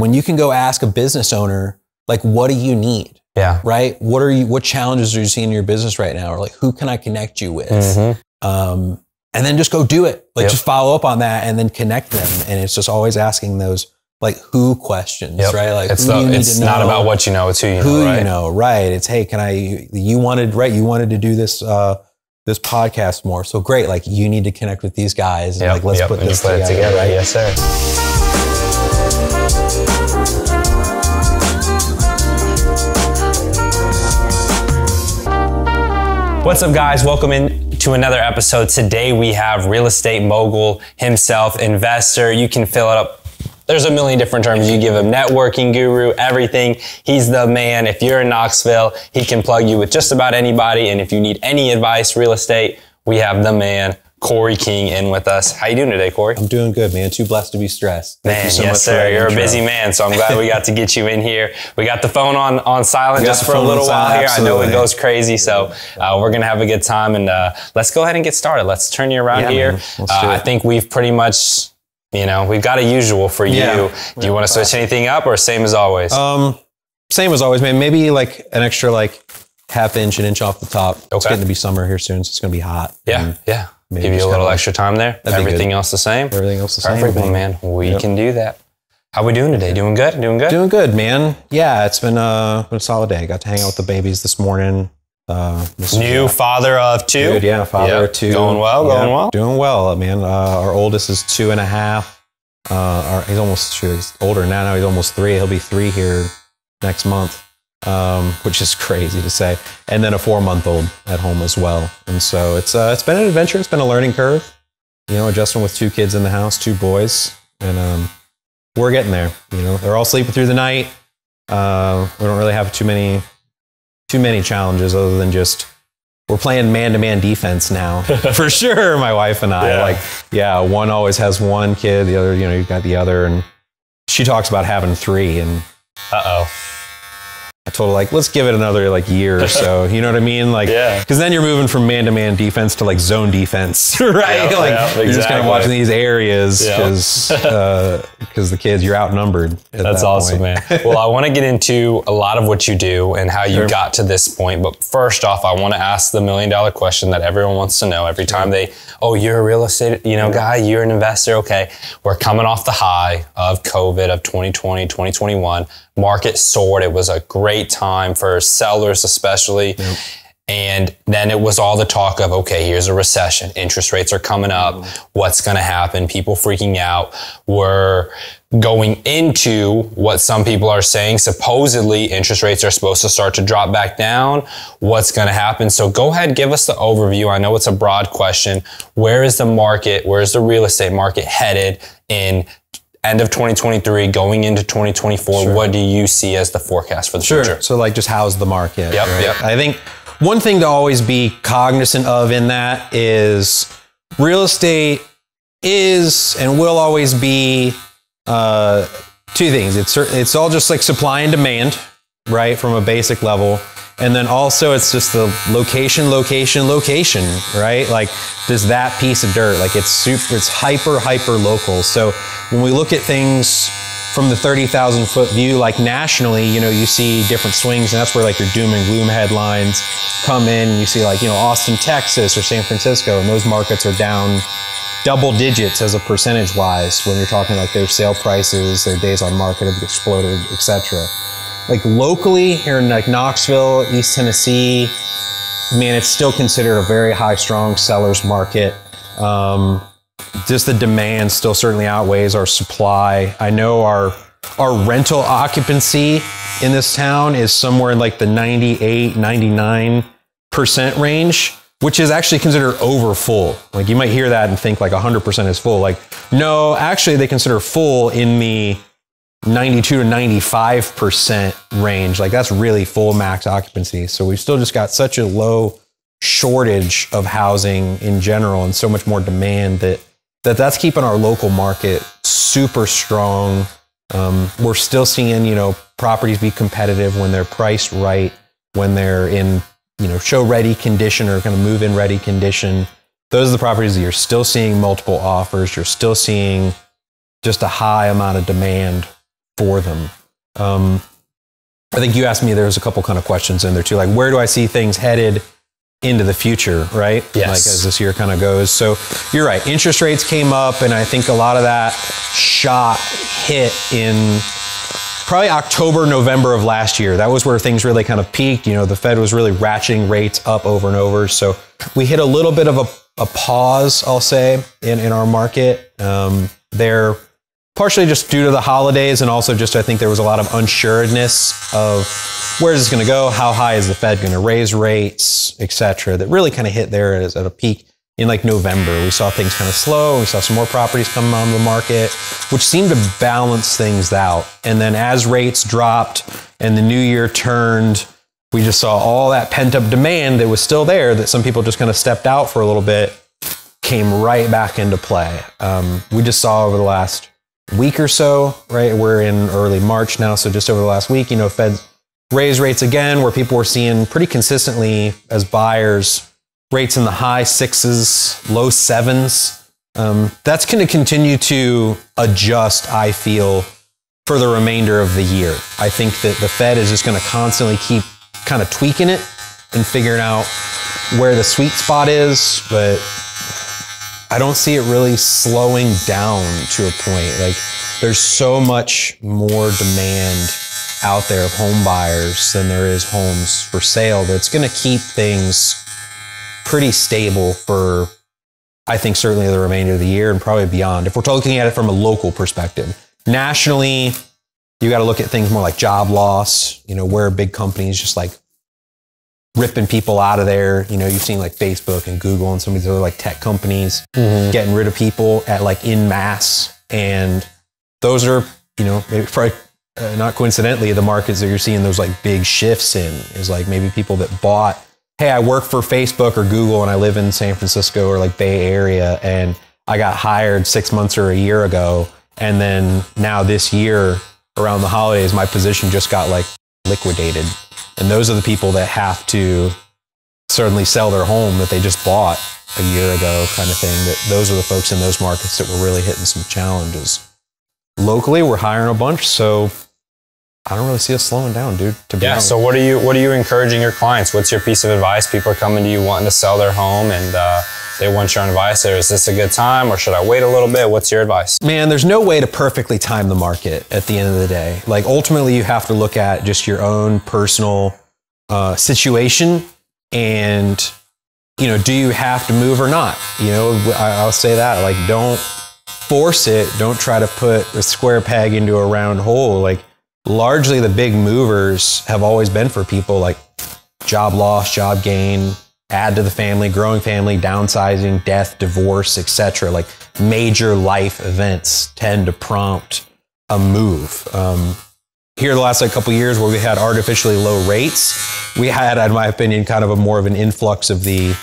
when you can go ask a business owner, like, what do you need? Yeah. Right. What challenges are you seeing in your business right now? Or like, who can I connect you with? And then just go do it. Like just follow up on that and then connect them. And it's just always asking those like who questions, right? Like it's not about what you know, it's who you know, right? You know, right. It's, hey, you wanted to do this, this podcast more. So great. Like you need to connect with these guys and like, let's put this together. Right? Yes, sir. What's up, guys? Welcome in to another episode. Today we have real estate mogul himself, investor. You can fill it up. There's a million different terms. You give him networking guru, everything. He's the man. If you're in Knoxville, he can plug you with just about anybody. And if you need any advice, real estate, we have the man, Cory King, in with us. How you doing today, Cory? I'm doing good, man. Too blessed to be stressed. Man, yes, sir. You're a busy man, so I'm glad we got to get you in here. We got the phone on silent just for a little while here. Absolutely. I know it goes crazy, so we're going to have a good time. And let's go ahead and get started. Let's turn you around here. I think we've pretty much, you know, we've got a usual for you. Do you want to switch anything up or same as always? Same as always, man. Maybe like an extra like half inch, an inch off the top. It's getting to be summer here soon, so it's going to be hot. Yeah. Give you a little extra time there. Everything else the same? Everything else the same. Perfect, man. We can do that. How we doing today? Doing good? Doing good? Doing good, man. Yeah, it's been a solid day. Got to hang out with the babies this morning. New father of two? Dude, yeah, father of two. Going well? Doing well, man. Our oldest is 2.5. He's almost, he's older now. He's almost 3. He'll be 3 here next month. Which is crazy to say. And then a 4-month-old at home as well. And so it's been an adventure. It's been a learning curve, you know, adjusting with 2 kids in the house, 2 boys. And, we're getting there, you know, they're all sleeping through the night. We don't really have too many challenges other than just, we're playing man-to-man defense now for sure. My wife and I one always has one kid, the other, you know, you've got the other, and she talks about having 3 and I told her, like, let's give it another like year or so. You know what I mean? Like, because then you're moving from man-to-man defense to like zone defense, right? Exactly. You're just kind of watching these areas because the kids, you're outnumbered. That's awesome, man. Well, I want to get into a lot of what you do and how you got to this point. But first off, I want to ask the $1 million question that everyone wants to know every time you're a real estate, guy, you're an investor. Okay, we're coming off the high of COVID of 2020, 2021. Market soared. It was a great time for sellers, especially. And then it was all the talk of, okay, here's a recession. Interest rates are coming up. What's going to happen? People freaking out. We're going into what some people are saying. Supposedly, interest rates are supposed to start to drop back down. What's going to happen? So go ahead, give us the overview. I know it's a broad question. Where is the market? Where is the real estate market headed in end of 2023, going into 2024, what do you see as the forecast for the future? So like just how's the market? I think one thing to always be cognizant of in that is real estate is and will always be 2 things. It's all just like supply and demand, right? From a basic level. And then also it's just the location, right? Like there's that piece of dirt, like it's hyper local. So when we look at things from the 30,000 foot view, like nationally, you see different swings, and that's where like your doom and gloom headlines come in. And you see like, Austin, Texas or San Francisco, and those markets are down double digits as a percentage wise when you're talking like their sale prices, their days on market have exploded, etc. Like locally here in like Knoxville, East Tennessee, man, it's still considered a very high, strong seller's market. Just the demand still certainly outweighs our supply. I know our rental occupancy in this town is somewhere in like the 98, 99% range, which is actually considered over full. Like you might hear that and think like 100% is full. Like, no, actually they consider full in the 92 to 95% range. Like that's really full max occupancy. So we've still just got such a low shortage of housing in general and so much more demand that's keeping our local market super strong. We're still seeing, properties be competitive when they're priced right, when they're in, show ready condition or kind of move in ready condition. Those are the properties that you're still seeing multiple offers. You're still seeing just a high amount of demand for them. I think you asked me, there was a couple kind of questions in there too, like where do I see things headed into the future, right? Yes. Like as this year kind of goes. So you're right, interest rates came up, and I think a lot of that shot hit in probably October, November of last year. That was where things really kind of peaked. You know, the Fed was really ratcheting rates up over and over. So we hit a little bit of a pause, I'll say, in our market. They're partially just due to the holidays, and also just I think there was a lot of unsureness of where is this going to go, how high is the Fed going to raise rates, etc. That really kind of hit there at a peak in like November. We saw things kind of slow. We saw some more properties come on the market, which seemed to balance things out. And then as rates dropped and the new year turned, we just saw all that pent up demand that was still there, that some people just kind of stepped out for a little bit, came right back into play. We just saw over the last week or so, right? We're in early March now. So just over the last week, you know, Fed raised rates again, where people were seeing pretty consistently as buyers, rates in the high sixes, low sevens. That's going to continue to adjust, I feel, for the remainder of the year. I think that the Fed is just going to constantly keep kind of tweaking it and figuring out where the sweet spot is, but I don't see it really slowing down to a point. Like, there's so much more demand out there of home buyers than there is homes for sale, that's going to keep things pretty stable for, I think, certainly the remainder of the year and probably beyond. If we're looking at it from a local perspective, nationally, you got to look at things more like job loss, you know, where big companies just like ripping people out of there. You know, you've seen like Facebook and Google and some of these other like tech companies getting rid of people at like in mass. And those are, you know, maybe probably not coincidentally, the markets that you're seeing those like big shifts in is like maybe people that bought, hey, I work for Facebook or Google and I live in San Francisco or like Bay Area, and I got hired 6 months or a year ago. And then now this year around the holidays, my position just got like liquidated. And those are the people that have to certainly sell their home that they just bought a year ago, kind of thing. That those are the folks in those markets that were really hitting some challenges. Locally, we're hiring a bunch, so I don't really see us slowing down, dude. To be honest. So what are you encouraging your clients? What's your piece of advice? People are coming to you wanting to sell their home, and they want your advice. Is this a good time, or should I wait a little bit? What's your advice? Man, there's no way to perfectly time the market at the end of the day. Like, ultimately, you have to look at just your own personal situation, and, you know, do you have to move or not? You know, I'll say that. Like, don't force it. Don't try to put a square peg into a round hole. Like, largely the big movers have always been for people like job loss, job gain, add to the family, growing family, downsizing, death, divorce, etc. Like, major life events tend to prompt a move. Here the last like couple years where we had artificially low rates, we had, in my opinion, kind of a more of an influx of the,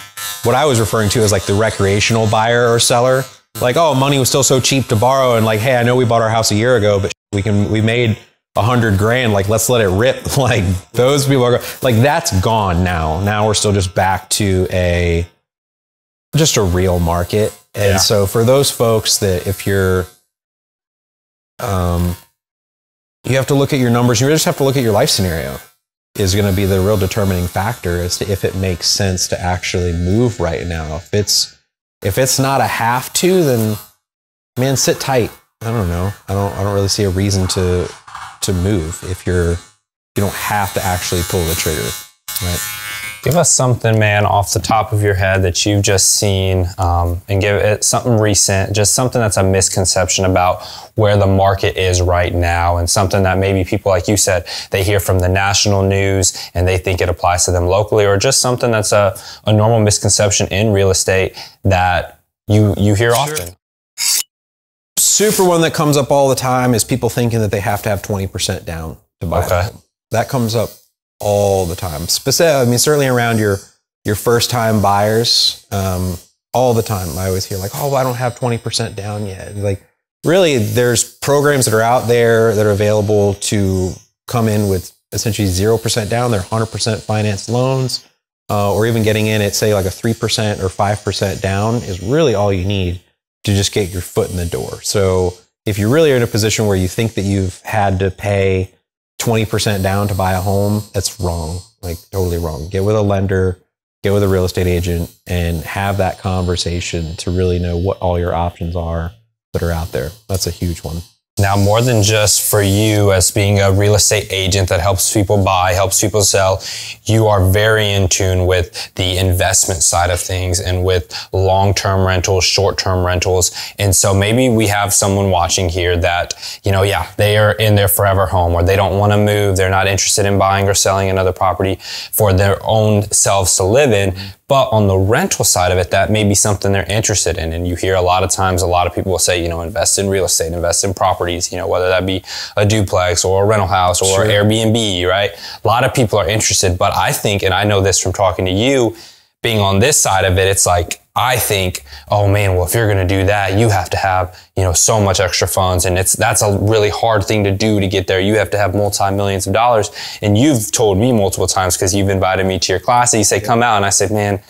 what I was referring to as like the recreational buyer or seller. Like, oh, money was still so cheap to borrow, and like, hey, I know we bought our house a year ago, but we made $100,000, like, let's let it rip. Like, those people are like, that's gone now. Now we're still just back to just a real market. And so for those folks that, if you're, you have to look at your numbers, you just have to look at your life scenario is going to be the real determining factor as to if it makes sense to actually move right now. If it's not a have to, then man, sit tight. I don't know. I don't really see a reason to move if you don't have to actually pull the trigger, right? Give us something, man, off the top of your head that you've just seen, and give it something recent, just something that's a misconception about where the market is right now, and something that maybe people, like you said, they hear from the national news and they think it applies to them locally, or just something that's a normal misconception in real estate that you hear often. Super one that comes up all the time is people thinking that they have to have 20% down to buy a home. That comes up all the time. I mean, certainly around your first time buyers, all the time. I always hear like, oh, I don't have 20% down yet. Like, really, there's programs that are out there that are available to come in with essentially 0% down. They're 100% financed loans, or even getting in at, say, like a 3% or 5% down is really all you need to just get your foot in the door. So if you're really in a position where you think that you've had to pay 20% down to buy a home, that's wrong. Like totally wrong. Get with a lender, get with a real estate agent, and have that conversation to really know what all your options are that are out there. That's a huge one. Now, more than just for you as being a real estate agent that helps people buy, helps people sell, you are very in tune with the investment side of things and with long-term rentals, short-term rentals. And so maybe we have someone watching here that, they are in their forever home or they don't want to move. They're not interested in buying or selling another property for their own selves to live in. But on the rental side of it, that may be something they're interested in. And you hear a lot of times, a lot of people will say, invest in real estate, invest in properties, whether that be a duplex or a rental house or Airbnb, right? A lot of people are interested, but I think, and I know this from talking to you, being on this side of it, it's like, I think, oh man, well, if you're going to do that, you have to have, so much extra funds. And that's a really hard thing to do to get there. You have to have multi-millions of dollars. And you've told me multiple times, because you've invited me to your class, and you say, come out. And I said, man,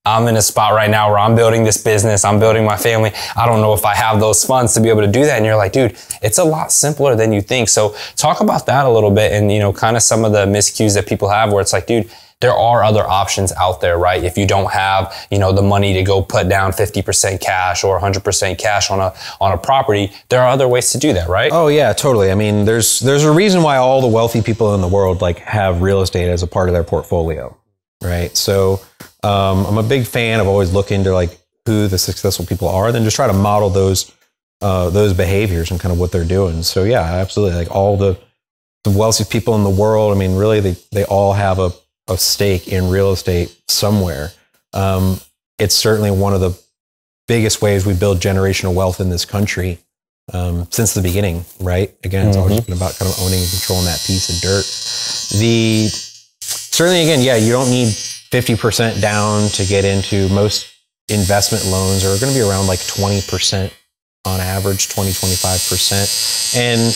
I'm in a spot right now where I'm building this business. I'm building my family. I don't know if I have those funds to be able to do that. And you're like, dude, it's a lot simpler than you think. So talk about that a little bit and, kind of some of the miscues that people have where it's like, dude, there are other options out there, right? If you don't have, the money to go put down 50% cash or 100% cash on a property, there are other ways to do that, right? Oh yeah, totally. I mean, there's a reason why all the wealthy people in the world have real estate as a part of their portfolio, right? So I'm a big fan of always looking to who the successful people are, and then just try to model those behaviors and kind of what they're doing. So yeah, absolutely. All the wealthy people in the world, I mean, really they all have a stake in real estate somewhere. It's certainly one of the biggest ways we build generational wealth in this country since the beginning, right? Again, it's always been about kind of owning and controlling that piece of dirt. Certainly, again, yeah, you don't need 50% down to get into most investment loans are going to be around 20% on average, 20-25%. And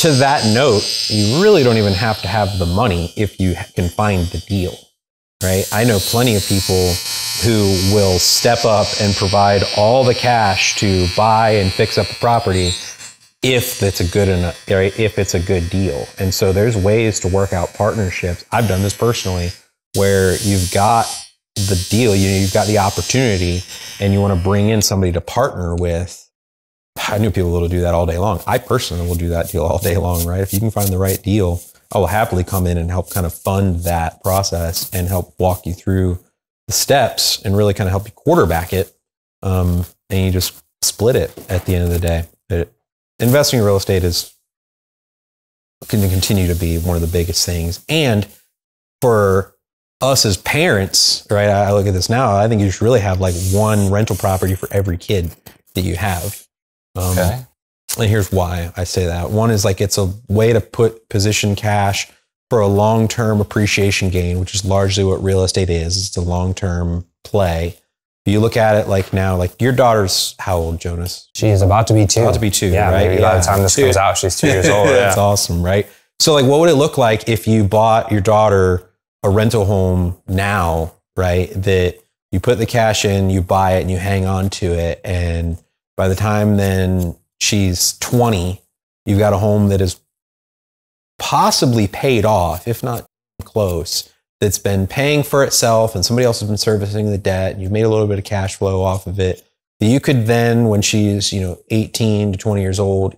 to that note, you really don't even have to have the money if you can find the deal, right? I know plenty of people who will step up and provide all the cash to buy and fix up a property if it's a good enough, right? If it's a good deal. And so there's ways to work out partnerships. I've done this personally, where you've got the deal, you've got the opportunity, and you want to bring in somebody to partner with. I knew people will do that all day long. I personally will do that deal all day long, right? If you can find the right deal, I will happily come in and help kind of fund that process and help walk you through the steps and really kind of help you quarterback it. And you just split it at the end of the day. But investing in real estate is going to continue to be one of the biggest things. And for us as parents, right? I look at this now, I think you should really have one rental property for every kid that you have. Okay. And here's why I say that. One is it's a way to position cash for a long-term appreciation gain, which is largely what real estate is. It's a long-term play. You look at it now, your daughter's how old, Jonas? She is about to be 2. About to be 2, yeah, right? Maybe by the time this comes out, she's 2 years old. That's awesome, right? So what would it look like if you bought your daughter a rental home now, right? That you put the cash in, you buy it, and you hang on to it, and by the time then she's 20, you've got a home that is possibly paid off, if not close, that's been paying for itself and somebody else has been servicing the debt, and you've made a little bit of cash flow off of it. You could then, when she's 18 to 20 years old,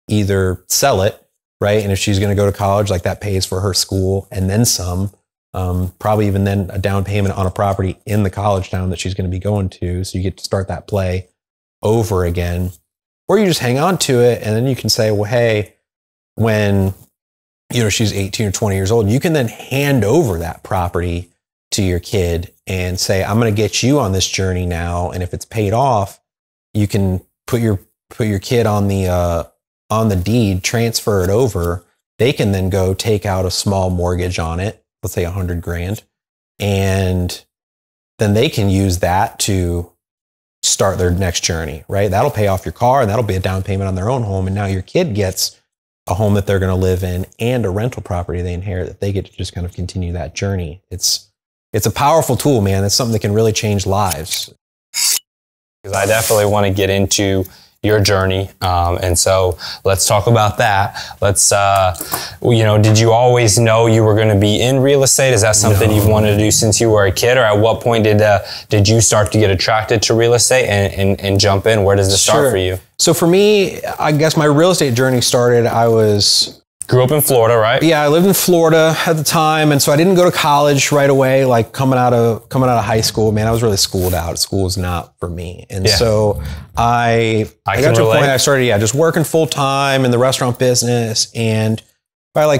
either sell it, right? And if she's going to go to college, that pays for her school and then some. Probably even then a down payment on a property in the college town that she's going to be going to. So you get to start that play over again, or you just hang on to it. And then you can say, well, hey, when, she's 18 or 20 years old, you can then hand over that property to your kid and say, I'm going to get you on this journey now. And if it's paid off, you can put your kid on the deed, transfer it over. They can then go take out a small mortgage on it, let's say $100,000, and then they can use that to start their next journey, right? That'll pay off your car, and that'll be a down payment on their own home. And now your kid gets a home that they're going to live in and a rental property they inherit that they get to just kind of continue that journey. It's a powerful tool, man. It's something that can really change lives. Because I definitely want to get into, your journey. And so let's talk about that. Let's, did you always know you were going to be in real estate? Is that something you've wanted to do since you were a kid? Or at what point did you start to get attracted to real estate and jump in? Where does it start for you? So for me, I guess my real estate journey started, Grew up in Florida, right? Yeah, I lived in Florida at the time, and so I didn't go to college right away. Like coming out of high school, man, I was really schooled out. School was not for me, and so I got to a point I started, just working full time in the restaurant business, and by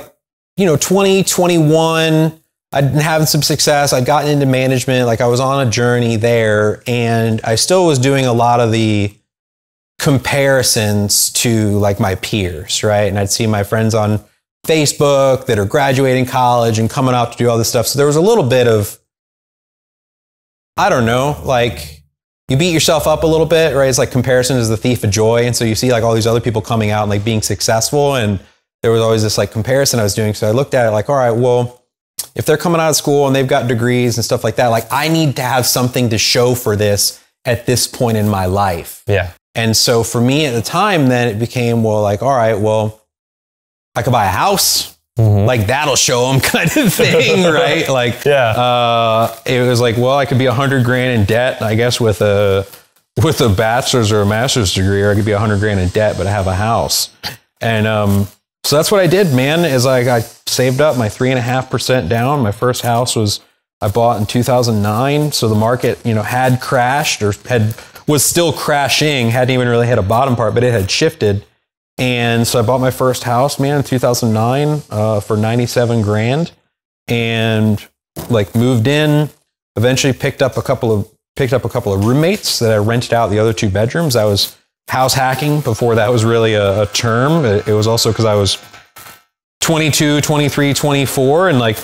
2021, I'd been having some success. I'd gotten into management, like I was on a journey there, and I still was doing a lot of the comparisons to like my peers, right? And I'd see my friends on Facebook that are graduating college and coming out to do all this stuff. So there was a little bit of, I don't know, like you beat yourself up a little bit, right? It's like comparison is the thief of joy. And so you see like all these other people coming out and like being successful. And there was always this like comparison I was doing. So I looked at it like, all right, well, if they're coming out of school and they've got degrees and stuff like that, like I need to have something to show for this at this point in my life. Yeah. And so for me at the time, then it became, well, like, all right, well, I could buy a house, like that'll show them kind of thing, right? Like, it was like, well, I could be $100,000 in debt, I guess, with a bachelor's or a master's degree, or I could be $100,000 in debt, but I have a house. And so that's what I did, man. Is like I saved up my 3.5% down. My first house I bought in 2009. So the market, had crashed or was still crashing, hadn't even really hit a bottom part, but it had shifted. And so I bought my first house, man, in 2009 for $97,000, and like moved in. Eventually picked up a couple of roommates that I rented out the other 2 bedrooms. I was house hacking before that was really a term. It was also because I was 22, 23, 24, and like,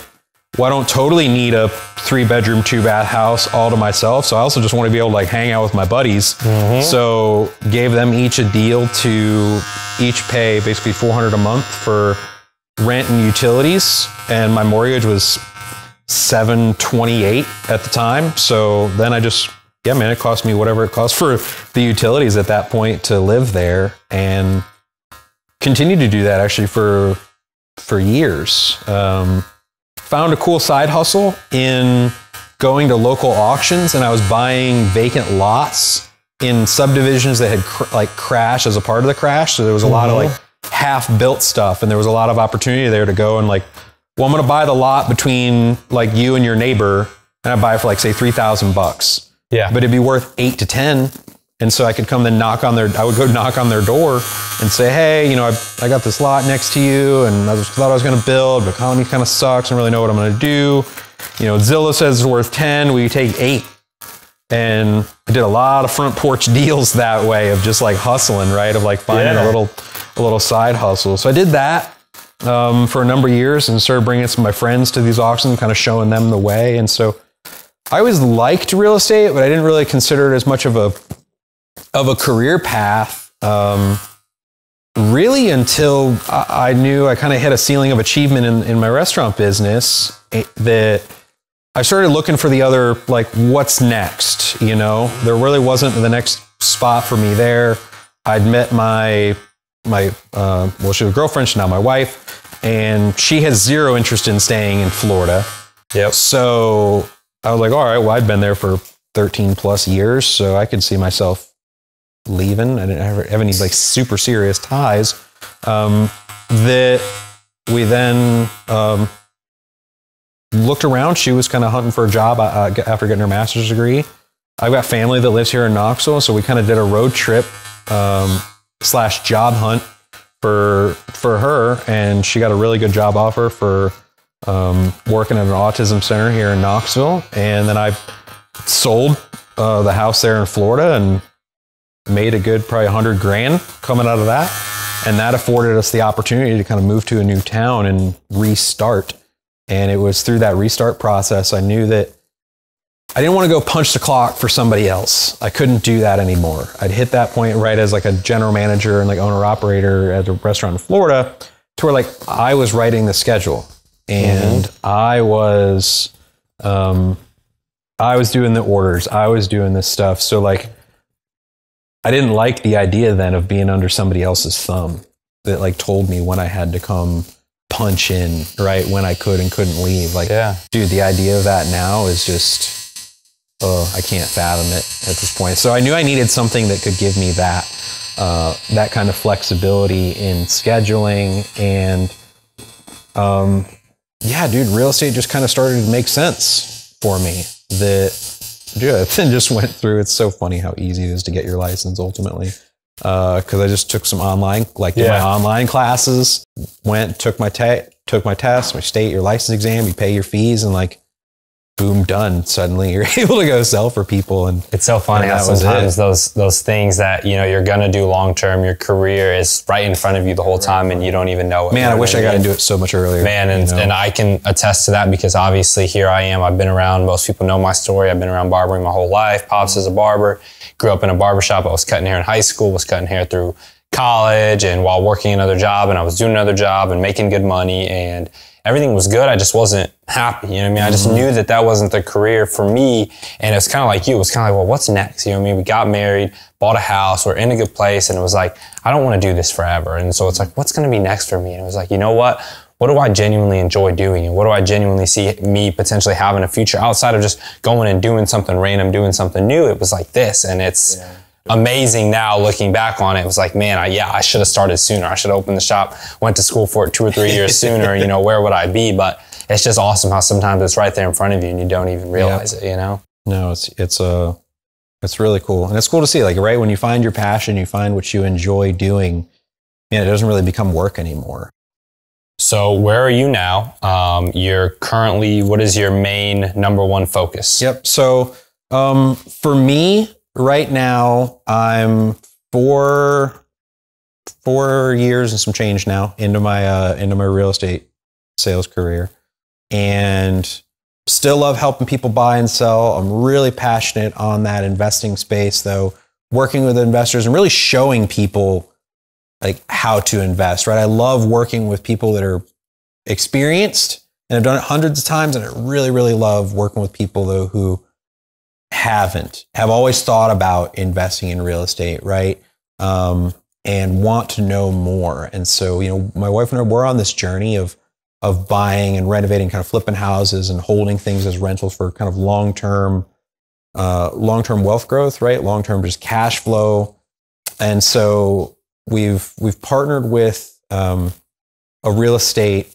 well, I don't totally need a 3-bedroom, 2-bath house all to myself. So I also just want to be able to like hang out with my buddies. So gave them each a deal to each pay basically $400 a month for rent and utilities. And my mortgage was $728 at the time. So then I just, it cost me whatever it cost for the utilities at that point to live there, and continued to do that actually for years. Found a cool side hustle in going to local auctions, and I was buying vacant lots in subdivisions that had crashed as a part of the crash. So there was a lot of like half-built stuff, and there was a lot of opportunity there to go and like, well, I'm going to buy the lot between like you and your neighbor, and I buy it for like say $3,000. Yeah, but it'd be worth 8 to 10. And so I could come then I would go knock on their door and say, hey, I got this lot next to you, and I thought I was going to build, but economy kind of sucks. I don't really know what I'm going to do. Zillow says it's worth 10. Will you take 8? And I did a lot of front porch deals that way of just like hustling, right? Of like finding a little side hustle. So I did that for a number of years and started bringing some of my friends to these auctions, kind of showing them the way. And so I always liked real estate, but I didn't really consider it as much of a career path, really until I knew I kind of hit a ceiling of achievement in my restaurant business, that I started looking for the other, like, what's next, There really wasn't the next spot for me there. I'd met my she was a girlfriend, she's now my wife, and she has zero interest in staying in Florida. Yep. So I was like, all right, well, I'd been there for 13 plus years, so I could see myself leaving. I didn't have any like super serious ties. That we then looked around. She was kind of hunting for a job after getting her master's degree. I've got family that lives here in Knoxville, so we kind of did a road trip / job hunt for her, and she got a really good job offer for working at an autism center here in Knoxville. And then I sold the house there in Florida and made a good probably $100,000 coming out of that. And that afforded us the opportunity to kind of move to a new town and restart. And it was through that restart process, I knew that I didn't want to go punch the clock for somebody else. I couldn't do that anymore. I'd hit that point right as like a general manager and like owner operator at a restaurant in Florida, to where like I was writing the schedule, and I was doing the orders. I was doing this stuff. So like I didn't like the idea then of being under somebody else's thumb that like told me when I had to come punch in, right? When I could and couldn't leave. Like, dude, the idea of that now is just, I can't fathom it at this point. So I knew I needed something that could give me that, that kind of flexibility in scheduling. And, yeah, dude, real estate just kind of started to make sense for me. Dude, then just went through. It's so funny how easy it is to get your license ultimately. Because I just took some online, did my online classes, took my test, my state, your license exam, you pay your fees, and like, boom, done. Suddenly you're able to go sell for people. And it's so funny how sometimes those things that, you know, you're going to do long-term, your career is right in front of you the whole time and you don't even know it. Man, I wish I got to do it so much earlier. Man, and I can attest to that because obviously here I am. I've been around, most people know my story. I've been around barbering my whole life. Pops is a barber, grew up in a barbershop. I was cutting hair in high school, was cutting hair through college and while working another job, and I was doing another job and making good money and everything was good. I just wasn't happy. You know what I mean? I just knew that that wasn't the career for me. And it's kind of like you. It was kind of like, well, what's next? You know what I mean? We got married, bought a house, we're in a good place. And it was like, I don't want to do this forever. And so it's like, what's going to be next for me? And it was like, you know what? What do I genuinely enjoy doing? And what do I genuinely see me potentially having a future outside of just going and doing something random, doing something new? It was like this. And it's amazing now looking back on it. It was like, man, I should have started sooner. I should have opened the shop, went to school for it 2 or 3 years sooner. You know, where would I be? But it's just awesome how sometimes it's right there in front of you and you don't even realize it, you know? No, it's really cool. And it's cool to see, like, right, when you find your passion, you find what you enjoy doing, man, it doesn't really become work anymore. So where are you now? You're currently, what is your main number one focus? Yep. So for me, right now, I'm four years and some change now into my real estate sales career, and still love helping people buy and sell. I'm really passionate on that investing space, though, working with investors and really showing people like how to invest. Right, I love working with people that are experienced and have done it hundreds of times, and I really, really love working with people though who have always thought about investing in real estate, right? And want to know more. And so, you know, my wife and I, we're on this journey of buying and renovating, kind of flipping houses and holding things as rentals for kind of long-term wealth growth, right? Long-term just cash flow. And so we've partnered with a real estate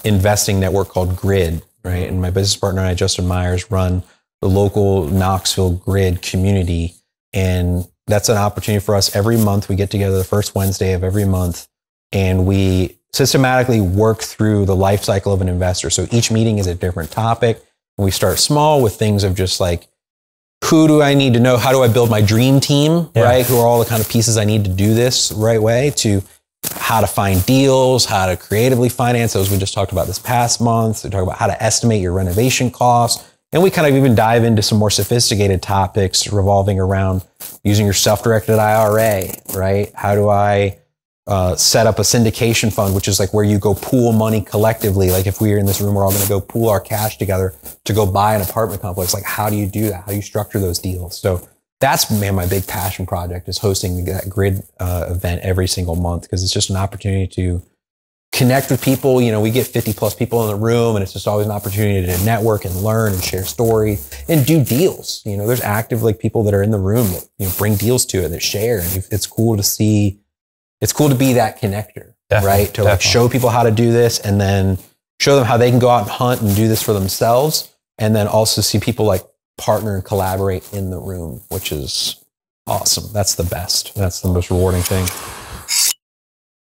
investing network called Grid, right? And my business partner and I, Justin Myers, run the local Knoxville Grid community. And that's an opportunity for us. Every month we get together the first Wednesday of every month, and we systematically work through the life cycle of an investor. So each meeting is a different topic. And we start small with things of just like, who do I need to know? How do I build my dream team, right? Who are all the kind of pieces I need to do this the right way, to how to find deals, how to creatively finance those we just talked about this past month. We talk about how to estimate your renovation costs. And we kind of even dive into some more sophisticated topics revolving around using your self-directed IRA, right? How do I set up a syndication fund, which is like where you go pool money collectively. Like if we are in this room, we're all going to go pool our cash together to go buy an apartment complex. Like how do you do that? How do you structure those deals? So that's, man, my big passion project is hosting that Grid event every single month, because it's just an opportunity to connect with people. You know, we get 50 plus people in the room, and it's just always an opportunity to network and learn and share stories and do deals. You know, there's active like people that are in the room that, you know, bring deals to it, that share. And it's cool to see, it's cool to be that connector, right? To like show people how to do this, and then show them how they can go out and hunt and do this for themselves. And then also see people like partner and collaborate in the room, which is awesome. That's the best. That's the most rewarding thing.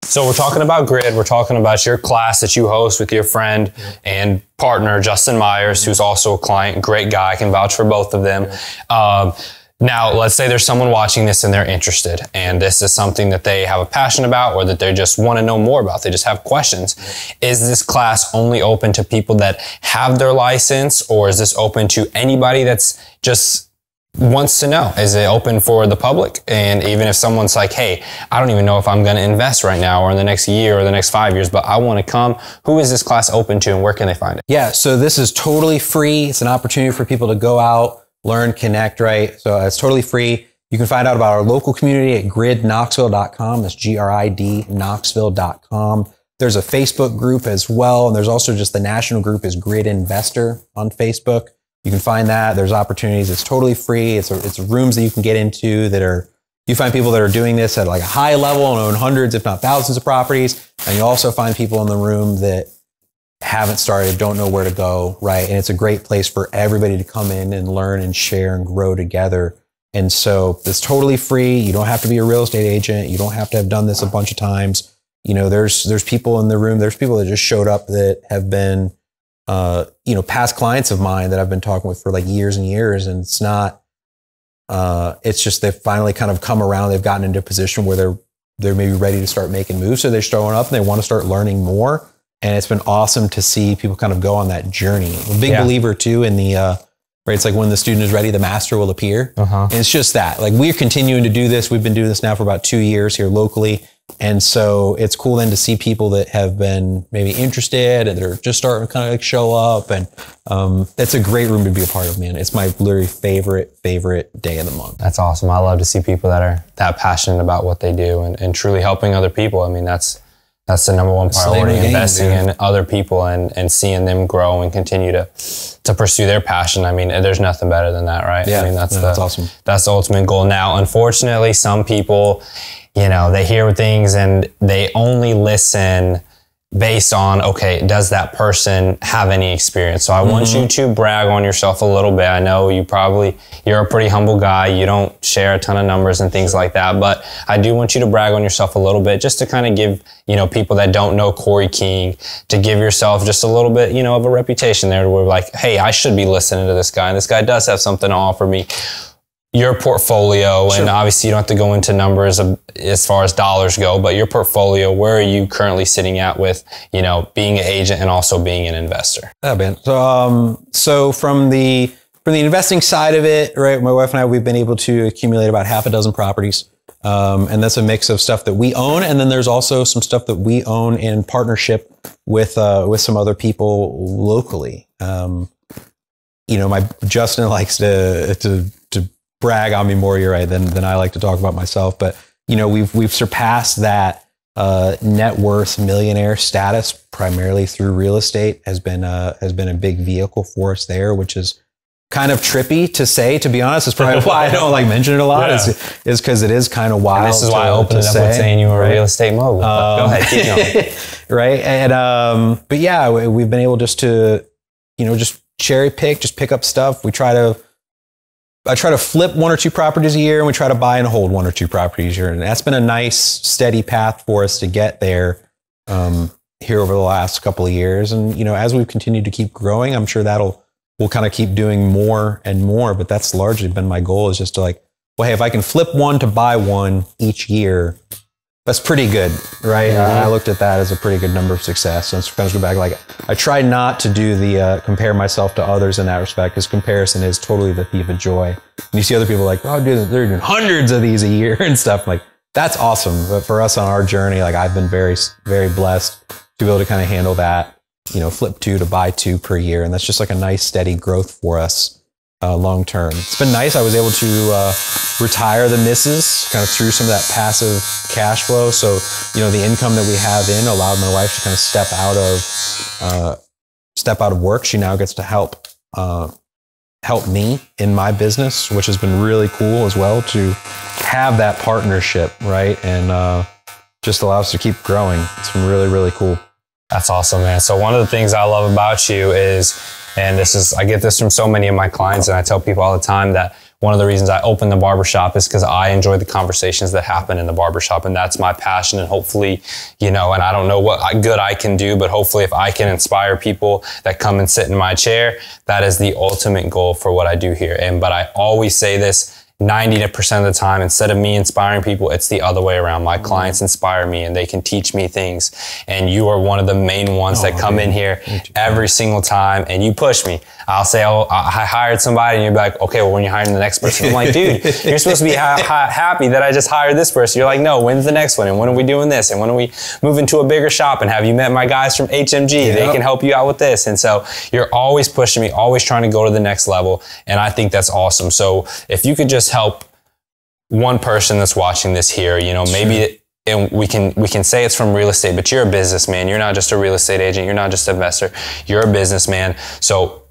So we're talking about Grid. We're talking about your class that you host with your friend and partner, Justin Myers, who's also a client, great guy. I can vouch for both of them. Now, let's say there's someone watching this and they're interested, and this is something that they have a passion about, or that they just want to know more about. They just have questions. Is this class only open to people that have their license, or is this open to anybody that's just wants to know? Is it open for the public? And even if someone's like, hey, I don't even know if I'm going to invest right now or in the next year or the next 5 years, but I want to come, who is this class open to and where can they find it? Yeah, so this is totally free. It's an opportunity for people to go out, learn, connect, right? So it's totally free. You can find out about our local community at gridknoxville.com. That's GRID Knoxville.com. There's a Facebook group as well. And there's also just the national group is Grid Investor on Facebook. You can find that. There's opportunities. It's totally free. It's rooms that you can get into that are, you find people that are doing this at like a high level and own hundreds, if not thousands of properties. And you also find people in the room that haven't started, don't know where to go, right? And it's a great place for everybody to come in and learn and share and grow together. And so it's totally free. You don't have to be a real estate agent. You don't have to have done this a bunch of times. You know, there's people in the room. There's people that just showed up that have been, you know, past clients of mine that I've been talking with for like years and years. And it's not, it's just they've finally kind of come around. They've gotten into a position where they're maybe ready to start making moves. So they're showing up and they want to start learning more. And it's been awesome to see people kind of go on that journey. I'm a big believer too in the, right, it's like when the student is ready, the master will appear. And it's just that, like, we're continuing to do this. We've been doing this now for about 2 years here locally. And so it's cool then to see people that have been maybe interested and they're just starting to kind of like show up. And it's a great room to be a part of, man. It's my literally favorite day of the month. That's awesome. I love to see people that are that passionate about what they do and truly helping other people. I mean, that's the number one priority, investing in other people and seeing them grow and continue to pursue their passion. I mean, there's nothing better than that, right? Yeah, I mean, that's awesome. That's the ultimate goal. Now, unfortunately, some people, you know, they hear things and they only listen based on, okay, does that person have any experience? So I want you to brag on yourself a little bit. I know you're a pretty humble guy. You don't share a ton of numbers and things like that, but I do want you to brag on yourself a little bit just to kind of give, you know, people that don't know Cory King, to give yourself just a little bit, you know, of a reputation there where like, hey, I should be listening to this guy and this guy does have something to offer me. Your portfolio, and obviously you don't have to go into numbers as far as dollars go, but your portfolio, where are you currently sitting at with, you know, being an agent and also being an investor? Yeah, man. So from the investing side of it, right, my wife and I, we've been able to accumulate about half a dozen properties. And that's a mix of stuff that we own. And then there's also some stuff that we own in partnership with some other people locally. You know, Justin likes to brag on me more, you're right, than I like to talk about myself. But, you know, we've surpassed that net worth millionaire status primarily through real estate has been a big vehicle for us there, which is kind of trippy to say, to be honest. It's probably why I don't like mention it a lot, is because it is kind of wild. And this is why I opened it up with saying you were a real estate mogul. Go ahead, keep going. Right. And but yeah, we've been able just to, you know, just cherry pick, just pick up stuff. I try to flip 1 or 2 properties a year, and we try to buy and hold 1 or 2 properties a year. And that's been a nice, steady path for us to get there here over the last couple of years. And, you know, as we've continued to keep growing, I'm sure we'll kind of keep doing more and more. But that's largely been my goal, is just to like, well, hey, if I can flip 1 to buy 1 each year, that's pretty good, right? I looked at that as a pretty good number of success. And sometimes go back, like, I try not to do the compare myself to others in that respect, because comparison is totally the thief of joy. And you see other people like, oh, dude, they're doing hundreds of these a year and stuff. Like, that's awesome. But for us on our journey, like, I've been very, very blessed to be able to kind of handle that, you know, flip 2 to buy 2 per year. And that's just like a nice, steady growth for us. Long term. It's been nice. I was able to retire the misses kind of through some of that passive cash flow. So, you know, the income that we have in allowed my wife to kind of step out of work. She now gets to help me in my business, which has been really cool as well to have that partnership, right? And just allows us to keep growing. It's been really, really cool. That's awesome, man. So one of the things I love about you is, and I get this from so many of my clients, and I tell people all the time that one of the reasons I open the barbershop is because I enjoy the conversations that happen in the barbershop, and that's my passion. And hopefully, you know, and I don't know what good I can do, but hopefully if I can inspire people that come and sit in my chair, that is the ultimate goal for what I do here. But I always say this, 90% of the time, instead of me inspiring people, it's the other way around. My clients inspire me and they can teach me things. And you are one of the main ones that come in here every single time and you push me. I'll say, oh, I hired somebody, and you'll be like, okay, well, when you're hiring the next person, I'm like, dude, you're supposed to be happy that I just hired this person. You're like, no, when's the next one? And when are we doing this? And when are we moving to a bigger shop? And have you met my guys from HMG? Yep. They can help you out with this. And so you're always pushing me, always trying to go to the next level. And I think that's awesome. So if you could just help one person that's watching this here, you know, maybe and we can say it's from real estate, but you're a businessman. You're not just a real estate agent. You're not just an investor. You're a businessman. So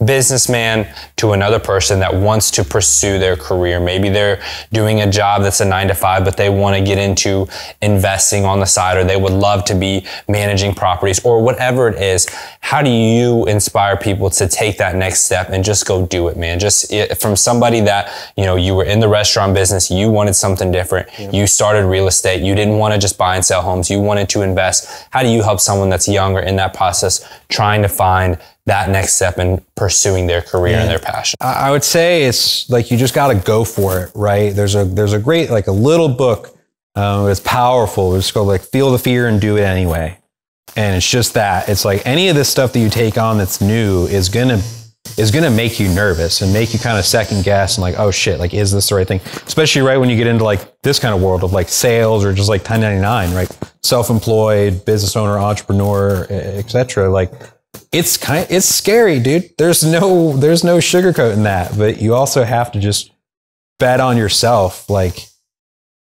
businessman to another person that wants to pursue their career. Maybe they're doing a job that's a 9-to-5, but they want to get into investing on the side, or they would love to be managing properties, or whatever it is. How do you inspire people to take that next step and just go do it, man? Just from somebody that, you know, you were in the restaurant business, you wanted something different. You started real estate. You didn't want to just buy and sell homes. You wanted to invest. How do you help someone that's younger in that process, trying to find that next step in pursuing their career and their passion? I would say it's like, you just got to go for it, right? There's a great, like a little book, it's powerful. It's called like Feel the Fear and Do It Anyway. And it's just that. It's like any of this stuff that you take on that's new is gonna make you nervous and make you kind of second guess and like, oh shit, like, is this the right thing? Especially right when you get into like this kind of world of like sales or just like 1099, right? Self-employed, business owner, entrepreneur, etc. Like, it's scary, dude. There's no sugarcoating that, but you also have to just bet on yourself, like,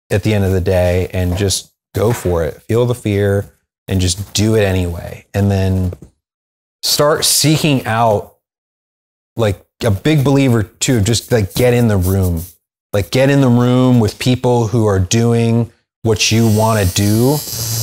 at the end of the day, and just go for it. Feel the fear and just do it anyway. And then start seeking out, like, a big believer too, just like get in the room with people who are doing what you want to do.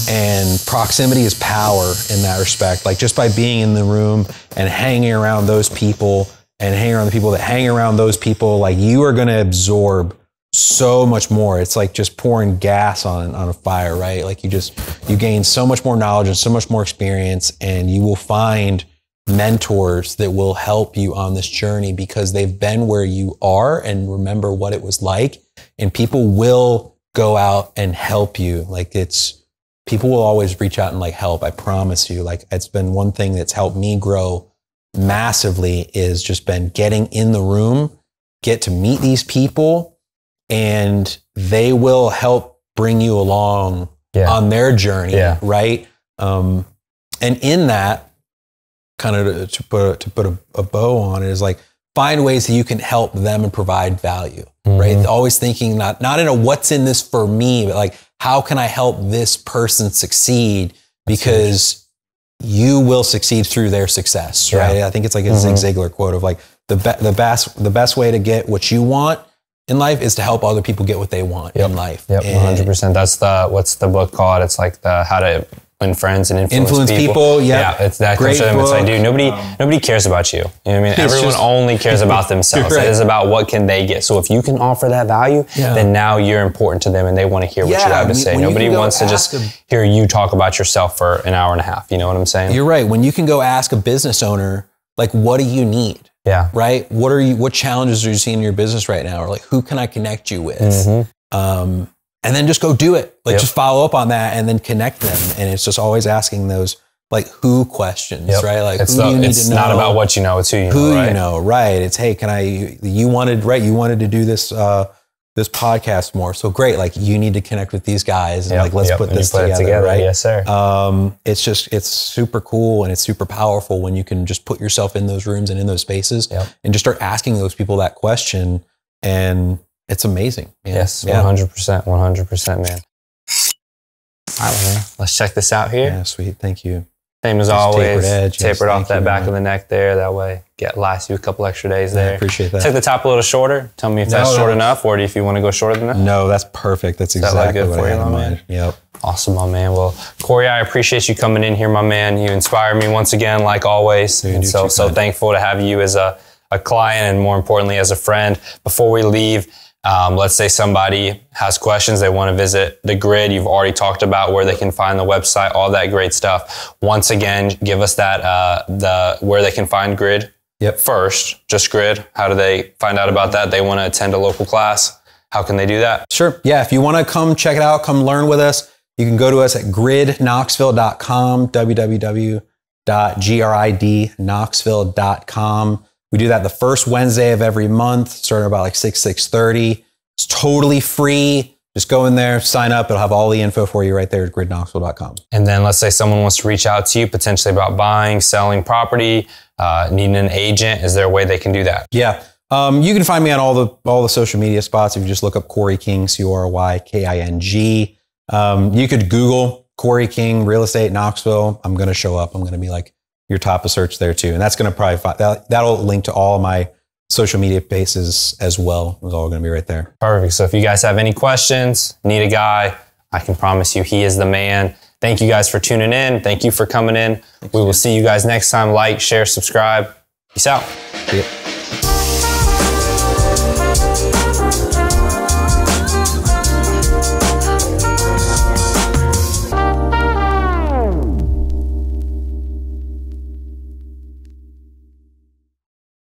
And proximity is power in that respect. Like, just by being in the room and hanging around those people and hanging around the people that hang around those people, like, you are going to absorb so much more. It's like just pouring gas on a fire, right? Like, you gain so much more knowledge and so much more experience, and you will find mentors that will help you on this journey because they've been where you are and remember what it was like. And people will go out and help you. Like, people will always reach out and like help. I promise you. Like, it's been one thing that's helped me grow massively is just been getting in the room, get to meet these people, and they will help bring you along on their journey. Right. And in that, kind of to put a bow on it, is like, find ways that you can help them and provide value, right? Always thinking not in a what's in this for me, but like, how can I help this person succeed? Because you will succeed through their success, right? I think it's like a Zig Ziglar quote of like, the best way to get what you want in life is to help other people get what they want in life. 100%. That's what's the book called? It's like how to win friends and influence people. It's that comes to them. It's like, dude, nobody cares about you. You know what I mean? Everyone only cares about themselves. It is about what can they get. So if you can offer that value, then now you're important to them and they want to hear what you have to say. Nobody wants to just hear you talk about yourself for an hour and a half. You know what I'm saying? You're right. When you can go ask a business owner, like, what do you need? Right? What challenges are you seeing in your business right now? Or like, who can I connect you with? And then just go do it. Like, just follow up on that and then connect them. And it's just always asking those like who questions, right? Like, it's not about what you know, it's who you know. Who you know, right? It's, hey, you wanted to do this this podcast more. So great. Like, you need to connect with these guys and like, let's put this together, right? Yes, sir. It's super cool and it's super powerful when you can just put yourself in those rooms and in those spaces and just start asking those people that question, and it's amazing. Yes, 100%, 100%, man. All right, man. Let's check this out here. Yeah, sweet. Thank you. Same as always. Tapered off that back of the neck there. That way, last you a couple extra days there. I appreciate that. Take the top a little shorter. Tell me if that's short enough, or if you want to go shorter than that. No, that's perfect. That's exactly what I had in mind. Yep. Awesome, my man. Well, Cory, I appreciate you coming in here, my man. You inspire me once again, like always. And so thankful to have you as a client and, more importantly, as a friend. Before we leave, let's say somebody has questions, they want to visit the Grid. You've already talked about where they can find the website, all that great stuff. Once again, give us that where they can find Grid. First, just Grid. How do they find out about that? They want to attend a local class. How can they do that? Sure. Yeah, if you want to come check it out, come learn with us, you can go to us at gridknoxville.com, www.gridknoxville.com. We do that the first Wednesday of every month, starting about like 6:30. It's totally free. Just go in there, sign up. It'll have all the info for you right there at gridknoxville.com. And then let's say someone wants to reach out to you potentially about buying, selling property, needing an agent. Is there a way they can do that? Yeah. You can find me on all the social media spots. If you just look up Cory King, CoryKing. You could Google Cory King Real Estate Knoxville. I'm going to show up. I'm going to be like your top of search there too. And that's going to probably, that'll link to all of my social media bases as well. It's all going to be right there. Perfect. So if you guys have any questions, need a guy, I can promise you he is the man. Thank you guys for tuning in. Thank you for coming in. We will see you guys next time. Like, share, subscribe. Peace out.